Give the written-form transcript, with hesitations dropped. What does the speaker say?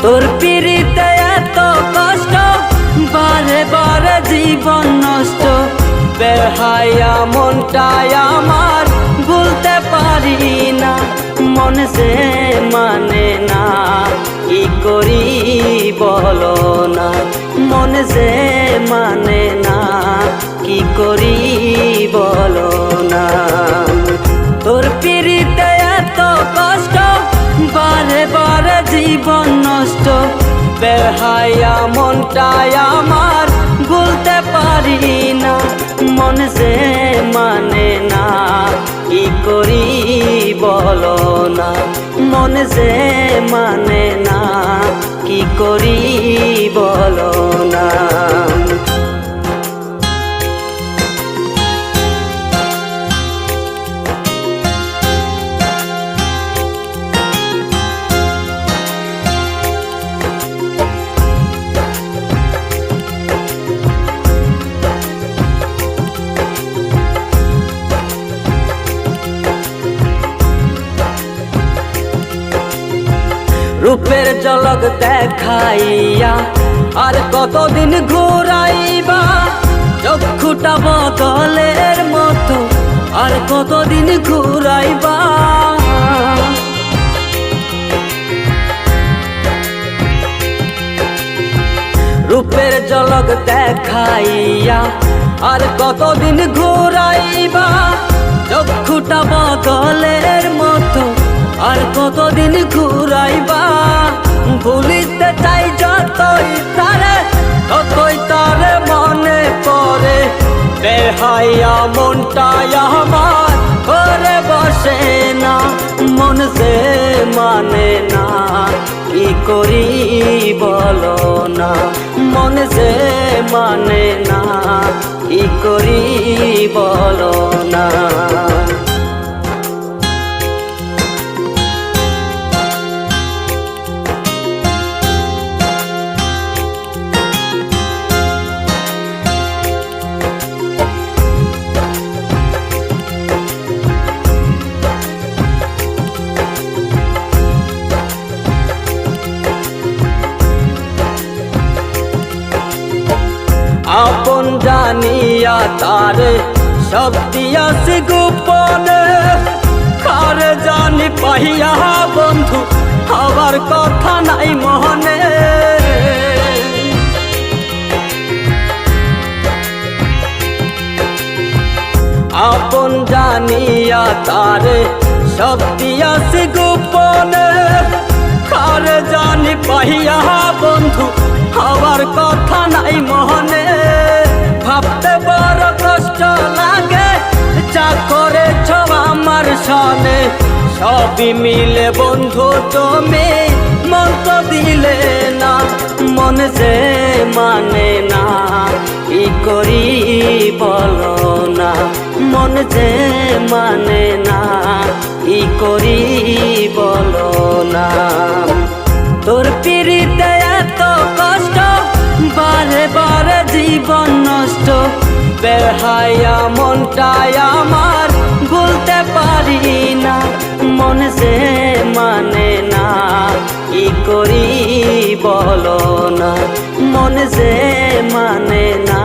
তোর পিড়িতে এত কষ্ট, বারে বারে জীবন নষ্ট। বেহায়া মনটাই আমার ভুলতে পারি না, মন সে মানে না, কি করি বলো না। মন সে মানে না, কি করি বলো না। তোর পিড়িতে এত কষ্ট, বারে বারে জীবন নষ্ট। বেহায়া মনটাই আমার ভুলতে পারি না, মন সে মানে না, কি করি বলো না। মন সে মানে না, কি করি বলো না। রূপের ঝলক দেখাইয়া আর কতদিন ঘুরাইবা, চক্ষুটা বদলের মতো আর কতদিন ঘুরাইবা। রূপের ঝলক দেখাইয়া আর কতদিন ঘুরাইবা, চক্ষুটা বদলের মতো আর কতদিন ঘুরাইবা। ভুলিতে চাই যতই তারে, ততই তারে মনে পড়ে। বেহায়া মনটাই আমার ঘরে বসে না, মন সে মানে না, কি করি বলো না। মন সে মানে না, কি করি বলো না। আপন জানিয়া তারে সব দিয়াছি গোপনে, কার জানি পাইয়া বন্ধু হবার কথা নাই মনে। আপন জানিয়া তারে সব দিয়াছি গোপনে, কার জানি পাইয়া বন্ধু হবার কথা নাই মনে। ভাবতে বড় কষ্ট লাগে, যা করেছ আমার সনে। সবই মিলে বন্ধু তুমি মন তো দিলে না, মন সে মানে না, কি করি বলো না। মন সে মানে না, কি করি বলো না। তোর পিড়িতে এত কষ্ট, বারে বারে জীবন নষ্ট। বেহায়া মনটাই আমার ভুলতে পারি না, মন সে মানে না, কি করি বলো না। মন সে মানে না,